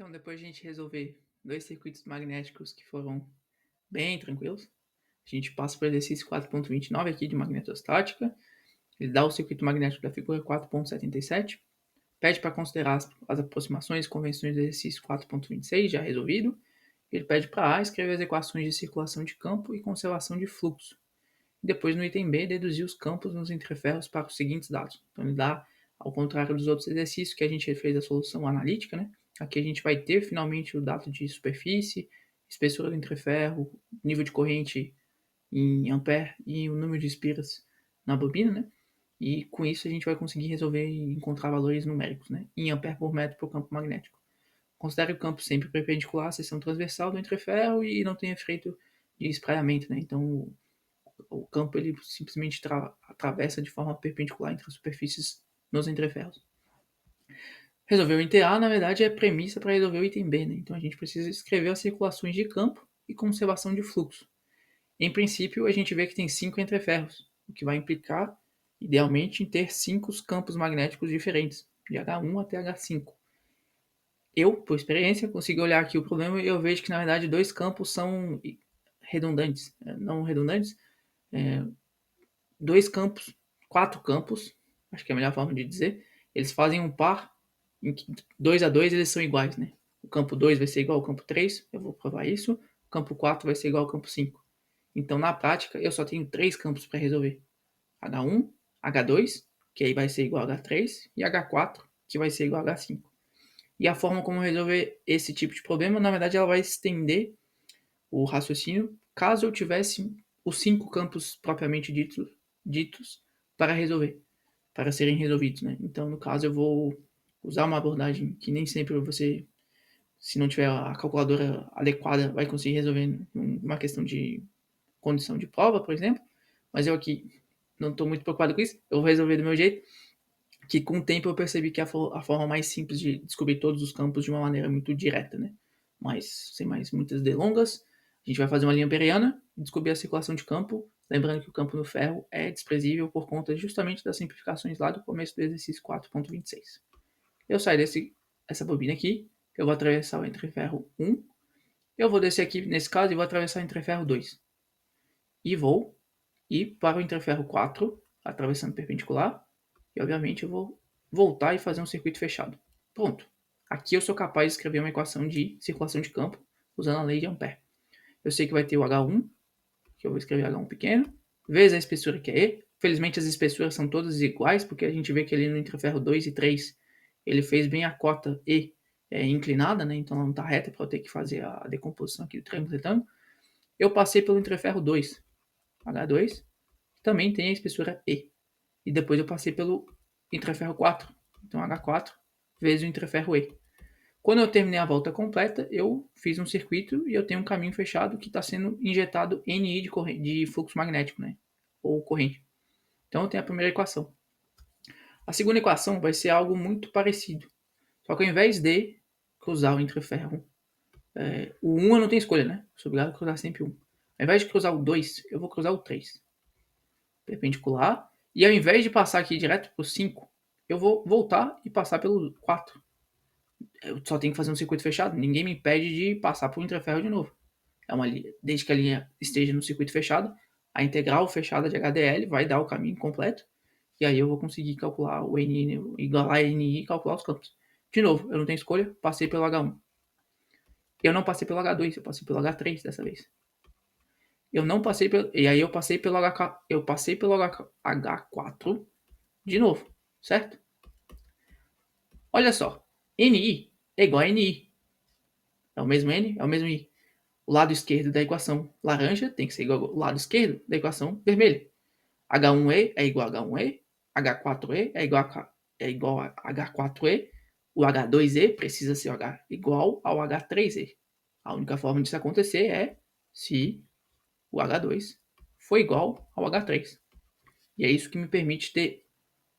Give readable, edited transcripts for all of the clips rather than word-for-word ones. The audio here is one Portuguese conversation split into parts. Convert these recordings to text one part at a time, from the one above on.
Então, depois de a gente resolver dois circuitos magnéticos que foram bem tranquilos, a gente passa para o exercício 4.29 aqui de magnetostática. Ele dá o circuito magnético da figura 4.77, pede para considerar as aproximações e convenções do exercício 4.26, já resolvido. Ele pede para A escrever as equações de circulação de campo e conservação de fluxo. E depois, no item B, deduzir os campos nos entreferros para os seguintes dados. Então, ele dá, ao contrário dos outros exercícios que a gente fez a solução analítica, né? Aqui a gente vai ter finalmente o dado de superfície, espessura do entreferro, nível de corrente em ampere e o número de espiras na bobina, né? E com isso a gente vai conseguir resolver e encontrar valores numéricos, né? Em ampere por metro para o campo magnético. Considere o campo sempre perpendicular à seção transversal do entreferro e não tem efeito de espraiamento, né? Então o campo ele simplesmente atravessa de forma perpendicular entre as superfícies nos entreferros. Resolver o item A, na verdade, é premissa para resolver o item B, né? Então a gente precisa escrever as circulações de campo e conservação de fluxo. Em princípio, a gente vê que tem 5 entreferros, o que vai implicar, idealmente, em ter 5 campos magnéticos diferentes, de H1 até H5. Eu, por experiência, consigo olhar aqui o problema e eu vejo que, na verdade, dois campos são redundantes. Não redundantes, dois campos, 4 campos, acho que é a melhor forma de dizer, eles fazem um par em que 2 a 2 eles são iguais, né? O campo 2 vai ser igual ao campo 3, eu vou provar isso. O campo 4 vai ser igual ao campo 5. Então, na prática, eu só tenho 3 campos para resolver. H1, H2, que aí vai ser igual a H3, e H4, que vai ser igual a H5. E a forma como resolver esse tipo de problema, na verdade, ela vai estender o raciocínio caso eu tivesse os 5 campos propriamente ditos para resolver, para serem resolvidos, né? Então, no caso, eu vou usar uma abordagem que nem sempre você, se não tiver a calculadora adequada, vai conseguir resolver uma questão de condição de prova, por exemplo. Mas eu aqui não estou muito preocupado com isso, eu vou resolver do meu jeito, que com o tempo eu percebi que é a forma mais simples de descobrir todos os campos de uma maneira muito direta, né? Mas, sem mais muitas delongas, a gente vai fazer uma linha amperiana e descobrir a circulação de campo, lembrando que o campo no ferro é desprezível por conta justamente das simplificações lá do começo do exercício 4.26. Eu saio essa bobina aqui, eu vou atravessar o entreferro 1, eu vou descer aqui nesse caso e vou atravessar o entreferro 2. E vou ir para o entreferro 4, atravessando perpendicular, e obviamente eu vou voltar e fazer um circuito fechado. Pronto. Aqui eu sou capaz de escrever uma equação de circulação de campo usando a lei de Ampère. Eu sei que vai ter o H1, que eu vou escrever H1 pequeno, vezes a espessura que é E. Felizmente as espessuras são todas iguais, porque a gente vê que ali no entreferro 2 e 3 ele fez bem a cota E inclinada, né? Então ela não está reta para eu ter que fazer a decomposição aqui do triângulo retângulo. Eu passei pelo entreferro 2, H2, também tem a espessura E. E depois eu passei pelo entreferro 4, então H4 vezes o entreferro E. Quando eu terminei a volta completa, eu fiz um circuito e eu tenho um caminho fechado que está sendo injetado NI de fluxo magnético, né? Ou corrente. Então eu tenho a primeira equação. A segunda equação vai ser algo muito parecido. Só que ao invés de cruzar o entreferro, o 1 eu não tenho escolha, né? Eu sou obrigado a cruzar sempre 1. Ao invés de cruzar o 2, eu vou cruzar o 3. Perpendicular. E ao invés de passar aqui direto para o 5, eu vou voltar e passar pelo 4. Eu só tenho que fazer um circuito fechado. Ninguém me impede de passar por um interferro de novo. Desde que a linha esteja no circuito fechado, a integral fechada de HDL vai dar o caminho completo. E aí eu vou conseguir calcular o NI, igualar a NI e calcular os campos. De novo, eu não tenho escolha, passei pelo H1. Eu não passei pelo H2, eu passei pelo H3 dessa vez. Eu não passei pelo. E aí eu passei pelo H4 de novo, certo? Olha só, NI é igual a NI. É o mesmo N, é o mesmo I. O lado esquerdo da equação laranja tem que ser igual ao lado esquerdo da equação vermelha. H1E é igual a H1E, H4E é igual a H4E, o H2E precisa ser igual ao H3E. A única forma disso acontecer é se o H2 for igual ao H3. E é isso que me permite ter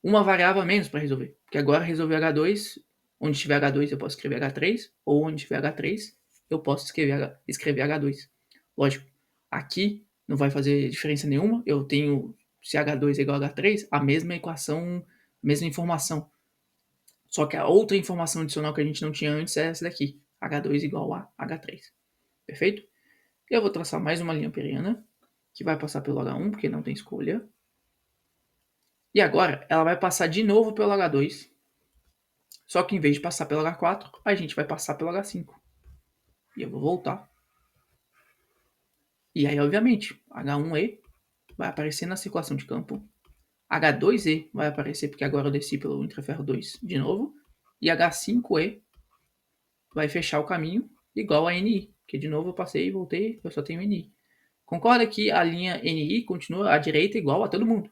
uma variável a menos para resolver. Porque agora resolver H2, onde tiver H2 eu posso escrever H3, ou onde tiver H3 eu posso escrever H2. Lógico, aqui não vai fazer diferença nenhuma, eu tenho, se H2 é igual a H3, a mesma equação, a mesma informação. Só que a outra informação adicional que a gente não tinha antes é essa daqui. H2 igual a H3. Perfeito? Eu vou traçar mais uma linha amperiana, que vai passar pelo H1, porque não tem escolha. E agora, ela vai passar de novo pelo H2. Só que em vez de passar pelo H4, a gente vai passar pelo H5. E eu vou voltar. E aí, obviamente, H1E vai aparecer na circulação de campo. H2E vai aparecer porque agora eu desci pelo interferro 2 de novo. E H5E vai fechar o caminho igual a NI. Que de novo eu passei e voltei, eu só tenho NI. Concorda que a linha NI continua à direita igual a todo mundo.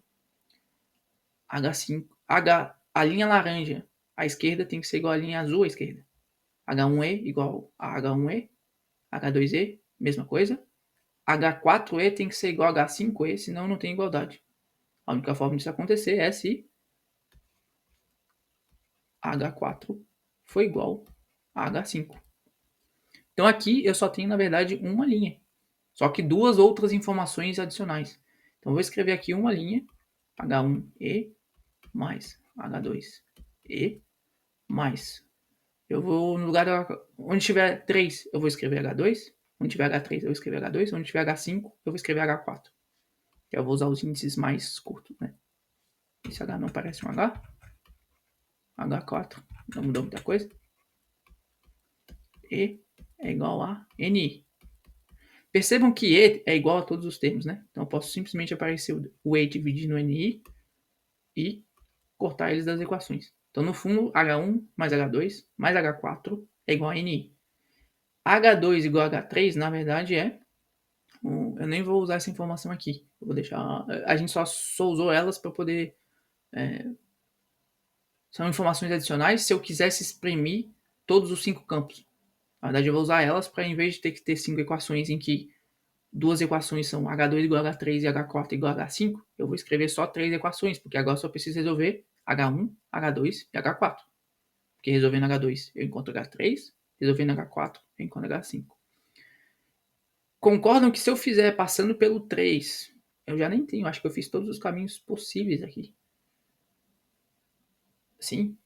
H5, a linha laranja à esquerda tem que ser igual à linha azul à esquerda. H1E igual a H1E. H2E, mesma coisa. H4E tem que ser igual a H5E, senão não tem igualdade. A única forma disso acontecer é se H4 for igual a H5. Então aqui eu só tenho, na verdade, uma linha. Só que duas outras informações adicionais. Então eu vou escrever aqui uma linha, H1E mais H2E mais. Eu vou no lugar onde tiver 3, eu vou escrever H2. Onde tiver H3, eu vou escrever H2. Onde tiver H5, eu vou escrever H4. Eu vou usar os índices mais curtos, né? Esse H não parece um H. H4 não mudou muita coisa. E é igual a NI. Percebam que E é igual a todos os termos, né? Então eu posso simplesmente aparecer o E dividido no NI e cortar eles das equações. Então no fundo, H1 mais H2 mais H4 é igual a NI. H2 igual a H3, na verdade, eu nem vou usar essa informação aqui. Eu vou deixar. A gente só usou elas para poder. São informações adicionais se eu quisesse exprimir todos os 5 campos. Na verdade, eu vou usar elas para, em vez de ter que ter 5 equações em que duas equações são H2 igual a H3 e H4 igual a H5, eu vou escrever só 3 equações, porque agora eu só preciso resolver H1, H2 e H4. Porque resolvendo H2 eu encontro H3, resolvendo H4 eu encontro H5. Concordam que se eu fizer passando pelo 3, eu já nem tenho, acho que eu fiz todos os caminhos possíveis aqui. Sim,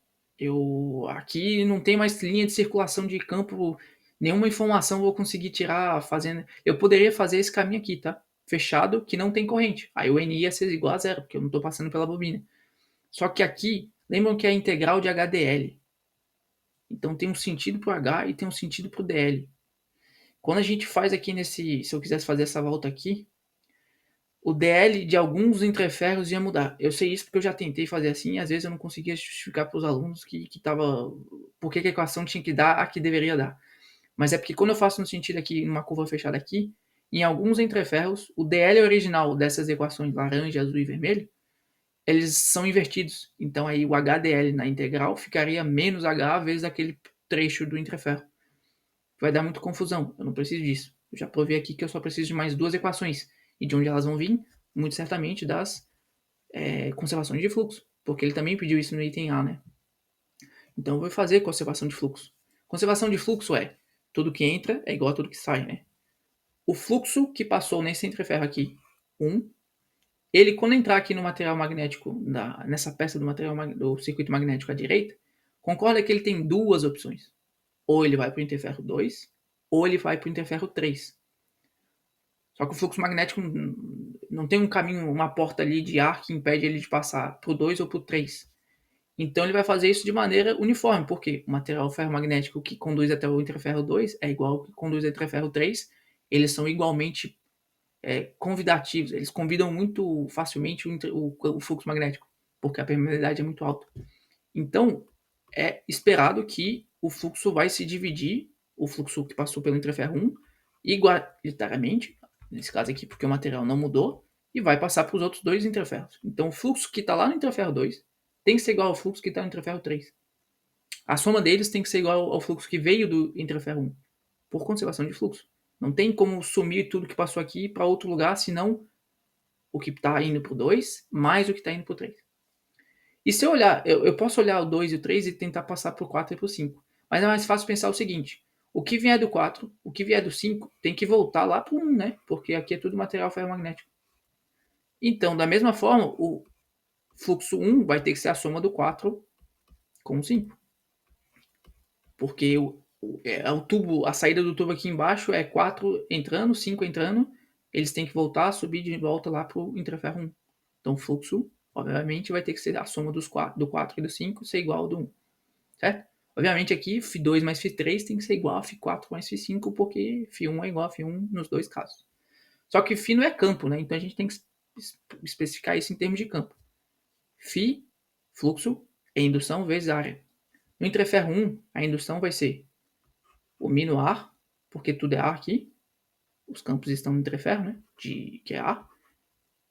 aqui não tem mais linha de circulação de campo, nenhuma informação eu vou conseguir tirar fazendo. Eu poderia fazer esse caminho aqui, tá? Fechado, que não tem corrente. Aí o NI ia ser igual a zero, porque eu não estou passando pela bobina. Só que aqui, lembram que é a integral de HDL. Então tem um sentido para o H e tem um sentido para o DL. Quando a gente faz aqui se eu quisesse fazer essa volta aqui, o DL de alguns interferros ia mudar. Eu sei isso porque eu já tentei fazer assim e às vezes eu não conseguia justificar para os alunos que tava por que a equação tinha que dar a que deveria dar. Mas é porque quando eu faço no sentido aqui, numa curva fechada aqui, em alguns interferros, o DL original dessas equações laranja, azul e vermelho, eles são invertidos. Então aí o HDL na integral ficaria menos H vezes aquele trecho do interferro. Vai dar muita confusão. Eu não preciso disso. Eu já provei aqui que eu só preciso de mais duas equações. E de onde elas vão vir? Muito certamente das conservações de fluxo. Porque ele também pediu isso no item A, né? Então eu vou fazer conservação de fluxo. Conservação de fluxo é tudo que entra é igual a tudo que sai, né? O fluxo que passou nesse interferro aqui, 1, ele quando entrar aqui no material magnético, nessa peça do circuito magnético à direita, concorda que ele tem duas opções. Ou ele vai para o interferro 2, ou ele vai para o interferro 3. Só que o fluxo magnético não tem um caminho, uma porta ali de ar que impede ele de passar para o 2 ou para o 3. Então ele vai fazer isso de maneira uniforme, porque o material ferromagnético que conduz até o interferro 2 é igual ao que conduz ao interferro 3. Eles são igualmente convidativos, eles convidam muito facilmente o fluxo magnético, porque a permeabilidade é muito alta. Então, é esperado que o fluxo vai se dividir, o fluxo que passou pelo interferro 1, igualitariamente, nesse caso aqui porque o material não mudou, e vai passar para os outros dois interferros. Então, o fluxo que está lá no interferro 2 tem que ser igual ao fluxo que está no interferro 3. A soma deles tem que ser igual ao fluxo que veio do interferro 1, por conservação de fluxo. Não tem como sumir tudo que passou aqui para outro lugar, senão o que está indo para o 2 mais o que está indo para o 3. E se eu olhar, eu posso olhar o 2 e o 3 e tentar passar para o 4 e para o 5. Mas é mais fácil pensar o seguinte: o que vier do 4, o que vier do 5, tem que voltar lá para o 1, né? Porque aqui é tudo material ferromagnético. Então, da mesma forma, o fluxo 1 vai ter que ser a soma do 4 com o 5. Porque o tubo, a saída do tubo aqui embaixo é 4 entrando, 5 entrando, eles têm que voltar, subir de volta lá para o intraferro 1. Então o fluxo, obviamente, vai ter que ser a soma do 4 e do 5 ser igual ao do 1, certo? Obviamente aqui, Φ2 mais Φ3 tem que ser igual a Φ4 mais Φ5, porque Φ1 é igual a Φ1 nos dois casos. Só que Φ não é campo, né? Então a gente tem que especificar isso em termos de campo. Φ, fluxo, é indução vezes área. No intraferro 1, a indução vai ser o μ no ar, porque tudo é ar aqui. Os campos estão no intraferro, né? Que é ar.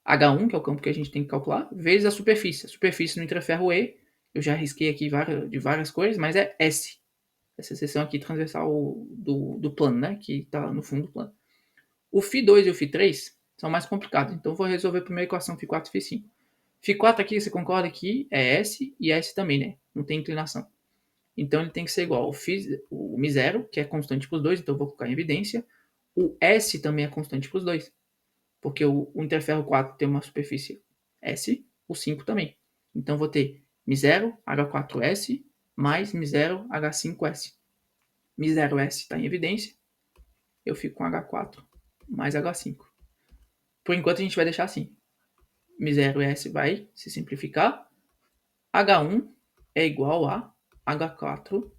H1, que é o campo que a gente tem que calcular, vezes a superfície. A superfície no intraferro E, eu já risquei aqui de várias cores, mas é S. Essa seção aqui transversal do plano, né? Que está no fundo do plano. O Φ2 e o Φ3 são mais complicados, então eu vou resolver primeiro a equação Φ4 e Φ5. Φ4 aqui, você concorda que é S e S também, né? Não tem inclinação. Então ele tem que ser igual ao o μ0, que é constante para os dois, então eu vou colocar em evidência. O S também é constante para os dois, porque o interferro 4 tem uma superfície S, o 5 também. Então eu vou ter μ0 H4S mais μ0 H5S. μ0S está em evidência, eu fico com H4 mais H5. Por enquanto a gente vai deixar assim. μ0S vai se simplificar. H1 é igual a H4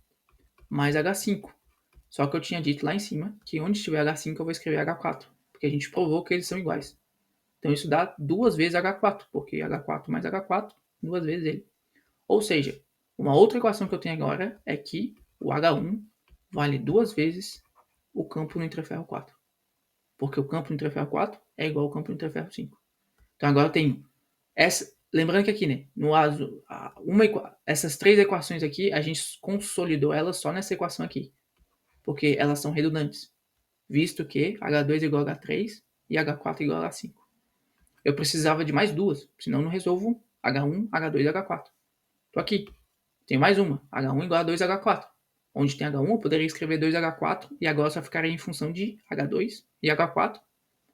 mais H5. Só que eu tinha dito lá em cima que onde estiver H5 eu vou escrever H4, porque a gente provou que eles são iguais. Então isso dá 2 vezes H4, porque H4 mais H4, 2 vezes ele. Ou seja, uma outra equação que eu tenho agora é que o H1 vale 2 vezes o campo no intraferro 4. Porque o campo no intraferro 4 é igual ao campo no intraferro 5. Então agora eu tenho essa. Lembrando que aqui, né, no azul, essas três equações aqui, a gente consolidou elas só nessa equação aqui. Porque elas são redundantes. Visto que H2 é igual a H3 e H4 é igual a H5. Eu precisava de mais duas, senão eu não resolvo H1, H2 e H4. Tô aqui. Tem mais uma. H1 igual a 2H4. Onde tem H1, eu poderia escrever 2H4 e agora só ficaria em função de H2 e H4.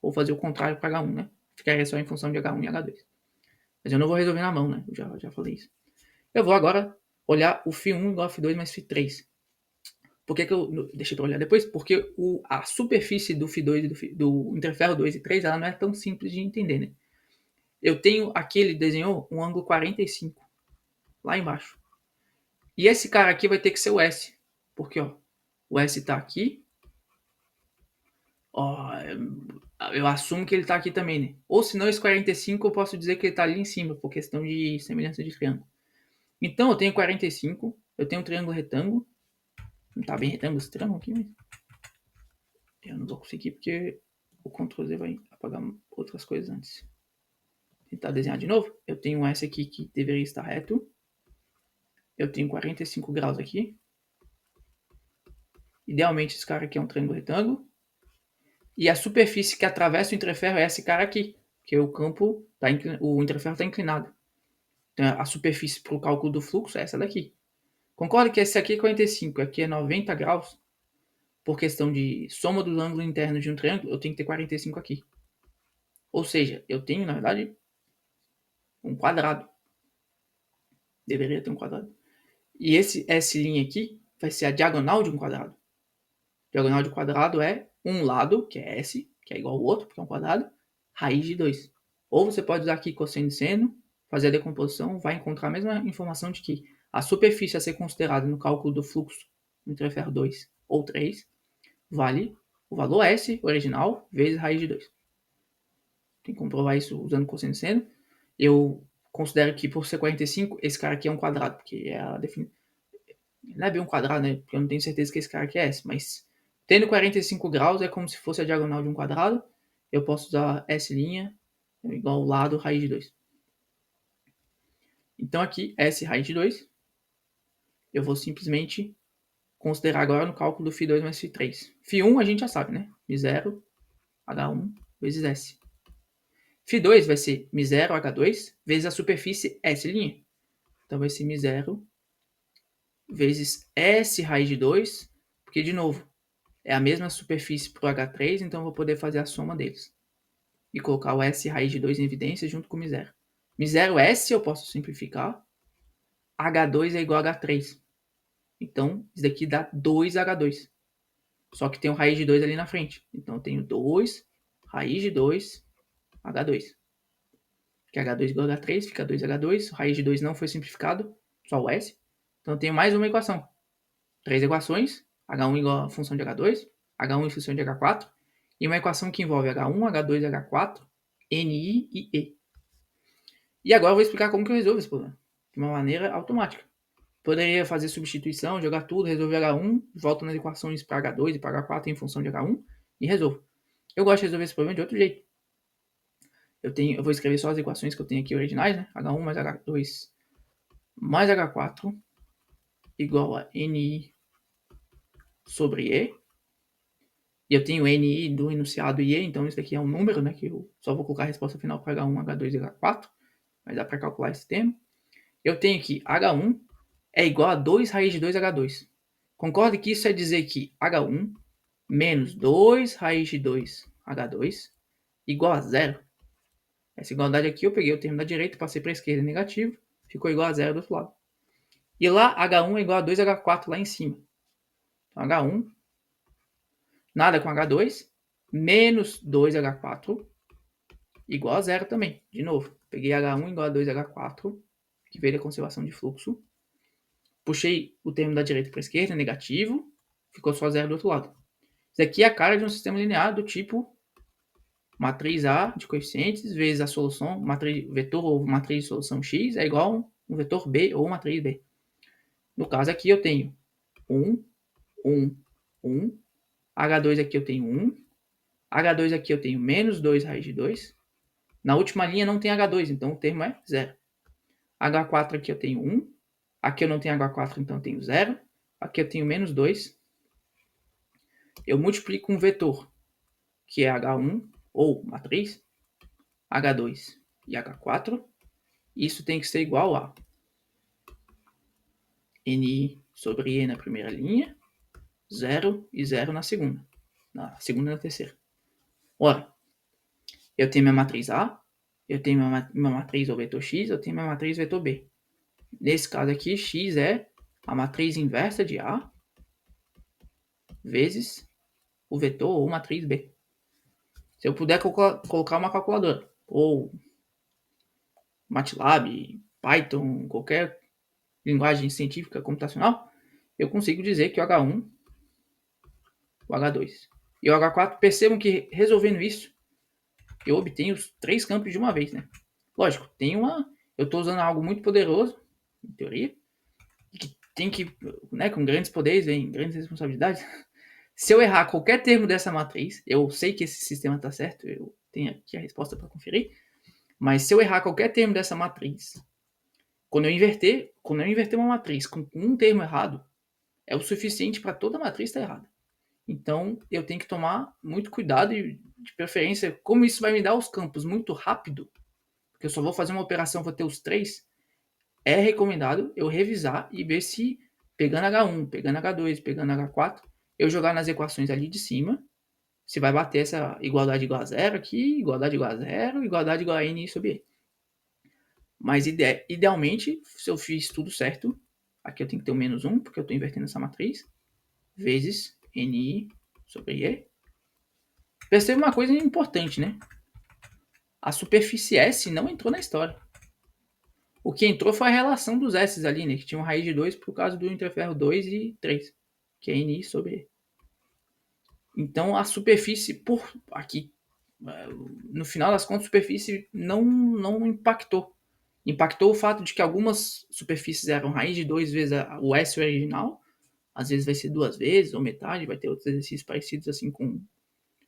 Ou fazer o contrário para H1, né? Ficaria só em função de H1 e H2. Mas eu não vou resolver na mão, né? Eu já falei isso. Eu vou agora olhar o Φ1 igual a Φ2 mais Φ3. Por que eu deixei para olhar depois? Porque a superfície do Φ2 e do interferro 2 e 3 ela não é tão simples de entender, né? Eu tenho aqui, ele desenhou um ângulo 45 lá embaixo. E esse cara aqui vai ter que ser o S. Porque, ó, o S está aqui. Ó, eu assumo que ele está aqui também, né? Ou senão esse 45 eu posso dizer que ele está ali em cima, por questão de semelhança de triângulo. Então eu tenho 45, eu tenho um triângulo retângulo. Não está bem retângulo esse triângulo aqui, mas eu não vou conseguir porque o Ctrl Z vai apagar outras coisas antes. Vou tentar desenhar de novo. Eu tenho um S aqui que deveria estar reto. Eu tenho 45 graus aqui. Idealmente esse cara aqui é um triângulo retângulo. E a superfície que atravessa o interferro é esse cara aqui, que o campo, o interferro está inclinado. Então a superfície para o cálculo do fluxo é essa daqui. Concorda que esse aqui é 45, aqui é 90 graus? Por questão de soma dos ângulos internos de um triângulo, eu tenho que ter 45 aqui. Ou seja, eu tenho, na verdade, um quadrado. Deveria ter um quadrado. E esse S' aqui vai ser a diagonal de um quadrado. Diagonal de quadrado é um lado, que é S, que é igual ao outro, porque é um quadrado, raiz de 2. Ou você pode usar aqui cosseno e seno, fazer a decomposição, vai encontrar a mesma informação de que a superfície a ser considerada no cálculo do fluxo entre ferro 2 ou 3 vale o valor S original vezes raiz de 2. Tem que comprovar isso usando cosseno e seno. Eu considero que por ser 45, esse cara aqui é um quadrado, porque é a definição. Não é bem um quadrado, né? Porque eu não tenho certeza que esse cara aqui é S, mas tendo 45 graus é como se fosse a diagonal de um quadrado. Eu posso usar S' igual ao lado raiz de 2. Então aqui, S raiz de 2, eu vou simplesmente considerar agora no cálculo do Φ2 mais Φ3. Φ1 a gente já sabe, né? μ0 H1 vezes S. Φ2 vai ser μ0 H2 vezes a superfície S'. Então vai ser μ0 vezes S raiz de 2, porque de novo, é a mesma superfície para o H3, então eu vou poder fazer a soma deles. E colocar o S raiz de 2 em evidência junto com μ0. μ0S eu posso simplificar. H2 é igual a H3. Então, isso daqui dá 2H2. Só que tem um raiz de 2 ali na frente. Então, eu tenho 2, raiz de 2, H2. Que H2 igual a H3, fica 2H2. O raiz de 2 não foi simplificado, só o S. Então, eu tenho mais uma equação. 3 equações, H1 igual a função de H2, H1 em função de H4, e uma equação que envolve H1, H2, H4, NI e E. E agora eu vou explicar como que eu resolvo esse problema, de uma maneira automática. Poderia fazer substituição, jogar tudo, resolver H1, volto nas equações para H2 e para H4 em função de H1 e resolvo. Eu gosto de resolver esse problema de outro jeito. Eu vou escrever só as equações que eu tenho aqui originais, né? H1 mais H2 mais H4 igual a NI sobre E. E eu tenho NI do enunciado e E, então isso daqui é um número, né? Que eu só vou colocar a resposta final para H1, H2 e H4. Mas dá para calcular esse termo. Eu tenho que H1 é igual a 2 raiz de 2H2. Concorde que isso é dizer que H1 menos 2 raiz de 2H2 igual a zero. Essa igualdade aqui eu peguei o termo da direita, passei para a esquerda negativo, ficou igual a zero do outro lado. E lá H1 é igual a 2H4 lá em cima. Então H1, nada com H2, menos 2H4 igual a zero também. De novo, peguei H1 igual a 2H4, que veio da conservação de fluxo. Puxei o termo da direita para a esquerda, negativo, ficou só zero do outro lado. Isso aqui é a cara de um sistema linear do tipo matriz A de coeficientes vezes a solução, matriz, vetor ou matriz de solução X é igual a um vetor B ou matriz B. No caso aqui eu tenho 1, 1, 1, H2 aqui eu tenho 1, H2 aqui eu tenho menos 2 raiz de 2, na última linha não tem H2, então o termo é 0. H4 aqui eu tenho 1, aqui eu não tenho H4, então eu tenho 0, aqui eu tenho menos 2, eu multiplico um vetor, que é H1, ou matriz, H2 e H4, isso tem que ser igual a Ni sobre E na primeira linha, 0 e 0 na segunda e na terceira. Ora, eu tenho minha matriz A, eu tenho minha matriz ou vetor X, eu tenho minha matriz vetor B. Nesse caso aqui, X é a matriz inversa de A vezes o vetor ou matriz B. Se eu puder colocar uma calculadora, ou MATLAB, Python, qualquer linguagem científica computacional, eu consigo dizer que o H1, o H2 e o H4, percebam que resolvendo isso, eu obtenho os 3 campos de uma vez, né? Lógico, eu estou usando algo muito poderoso, em teoria, que tem que, né, com grandes poderes vem grandes responsabilidades. Se eu errar qualquer termo dessa matriz, eu sei que esse sistema está certo, eu tenho aqui a resposta para conferir, mas se eu errar qualquer termo dessa matriz, quando eu inverter uma matriz com um termo errado, é o suficiente para toda a matriz estar errada. Então, eu tenho que tomar muito cuidado e, de preferência, como isso vai me dar os campos muito rápido, porque eu só vou fazer uma operação, vou ter os 3, é recomendado eu revisar e ver se, pegando H1, pegando H2, pegando H4, eu jogar nas equações ali de cima, se vai bater essa igualdade igual a zero aqui, igualdade igual a zero, igualdade igual a N sobre E. Mas, idealmente, se eu fiz tudo certo, aqui eu tenho que ter o menos 1, porque eu estou invertendo essa matriz, vezes Ni sobre E. Perceba uma coisa importante, né? A superfície S não entrou na história. O que entrou foi a relação dos S ali, né? Que tinha uma raiz de 2 por causa do interferro 2 e 3, que é Ni sobre E. Então, a superfície, por aqui, no final das contas, a superfície não impactou. Impactou o fato de que algumas superfícies eram raiz de 2 vezes o S original, às vezes vai ser 2 vezes ou metade, vai ter outros exercícios parecidos assim com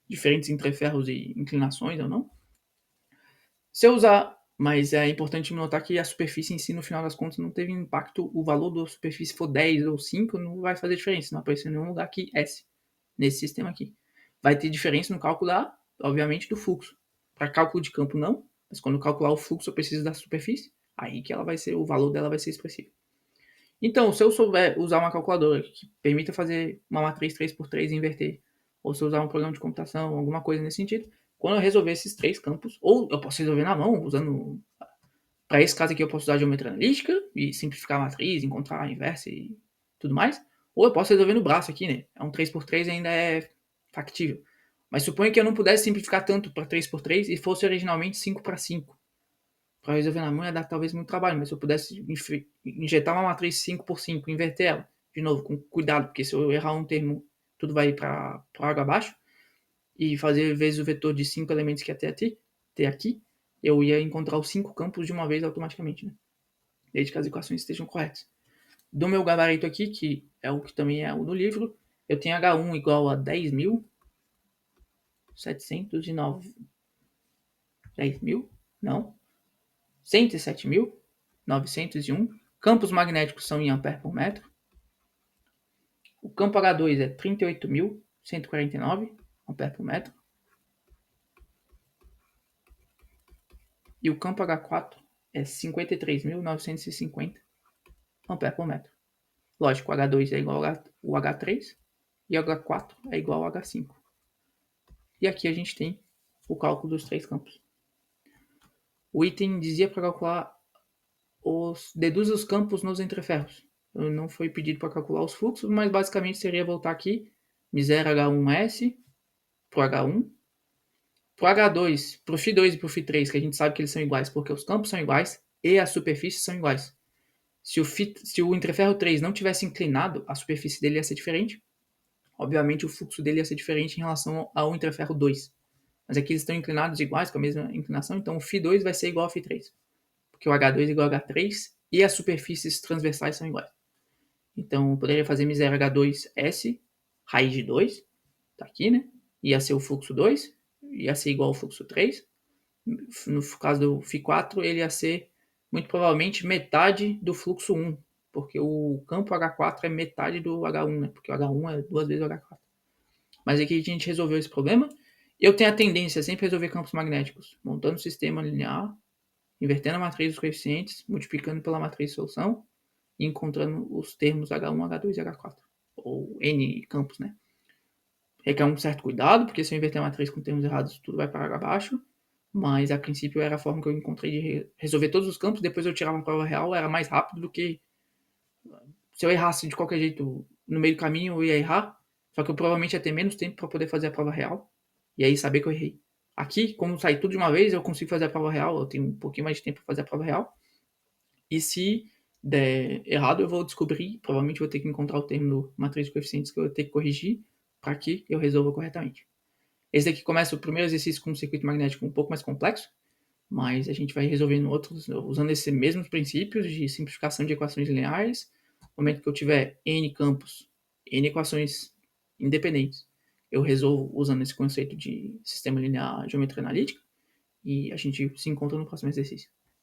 diferentes interferros e inclinações ou não. Se eu usar, mas é importante notar que a superfície em si, no final das contas, não teve impacto. O valor da superfície for 10 ou 5, não vai fazer diferença. Não apareceu em nenhum lugar aqui S, nesse sistema aqui. Vai ter diferença no cálculo, obviamente, do fluxo. Para cálculo de campo, não. Mas quando eu calcular o fluxo, eu preciso da superfície. Aí que o valor dela vai ser expressivo. Então, se eu souber usar uma calculadora que permita fazer uma matriz 3x3 e inverter, ou se eu usar um programa de computação, alguma coisa nesse sentido, quando eu resolver esses 3 campos, ou eu posso resolver na mão, usando... Para esse caso aqui, eu posso usar a geometria analítica e simplificar a matriz, encontrar a inversa e tudo mais, ou eu posso resolver no braço aqui, né? É um 3x3 ainda é factível. Mas suponha que eu não pudesse simplificar tanto para 3x3 e fosse originalmente 5x5. Para resolver na mão ia dar talvez muito trabalho, mas se eu pudesse injetar uma matriz 5x5, inverter ela, de novo, com cuidado, porque se eu errar um termo, tudo vai para água abaixo, e fazer vezes o vetor de 5 elementos que até ter aqui, eu ia encontrar os 5 campos de uma vez automaticamente, né? Desde que as equações estejam corretas. Do meu gabarito aqui, que é o que também é o do livro, eu tenho H1 igual a 10.709. 10.000? Não. 107.901. Campos magnéticos são em ampere por metro. O campo H2 é 38.149 ampere por metro. E o campo H4 é 53.950 ampere por metro. Lógico, o H2 é igual ao H3 e o H4 é igual ao H5. E aqui a gente tem o cálculo dos três campos. O item dizia para calcular deduz os campos nos entreferros. Não foi pedido para calcular os fluxos, mas basicamente seria voltar aqui, miséria H1S para o H1, para o H2, para o Φ2 e para o Φ3, que a gente sabe que eles são iguais porque os campos são iguais e as superfícies são iguais. Se o entreferro 3 não tivesse inclinado, a superfície dele ia ser diferente. Obviamente o fluxo dele ia ser diferente em relação ao entreferro 2. Mas aqui eles estão inclinados iguais, com a mesma inclinação, então o Φ2 vai ser igual ao Φ3. Porque o H2 é igual ao H3 e as superfícies transversais são iguais. Então eu poderia fazer miséria H2S, raiz de 2, tá aqui, né? Ia ser o fluxo 2, ia ser igual ao fluxo 3. No caso do Φ4, ele ia ser muito provavelmente metade do fluxo 1, porque o campo H4 é metade do H1, né? Porque o H1 é 2 vezes o H4. Mas aqui a gente resolveu esse problema. Eu tenho a tendência a sempre resolver campos magnéticos, montando um sistema linear, invertendo a matriz dos coeficientes, multiplicando pela matriz de solução e encontrando os termos H1, H2 e H4. Ou N campos, né? Requer um certo cuidado, porque se eu inverter a matriz com termos errados, tudo vai para água abaixo. Mas a princípio era a forma que eu encontrei de resolver todos os campos. Depois eu tirava a prova real, era mais rápido do que se eu errasse de qualquer jeito no meio do caminho, eu ia errar. Só que eu provavelmente ia ter menos tempo para poder fazer a prova real. E aí saber que eu errei. Aqui, como sai tudo de uma vez, eu consigo fazer a prova real. Eu tenho um pouquinho mais de tempo para fazer a prova real. E se der errado, eu vou descobrir. Provavelmente vou ter que encontrar o termo do matriz de coeficientes que eu vou ter que corrigir para que eu resolva corretamente. Esse daqui começa o primeiro exercício com um circuito magnético um pouco mais complexo, mas a gente vai resolvendo outros usando esses mesmos princípios de simplificação de equações lineares. No momento que eu tiver N campos, N equações independentes, eu resolvo usando esse conceito de sistema linear geometria analítica e a gente se encontra no próximo exercício.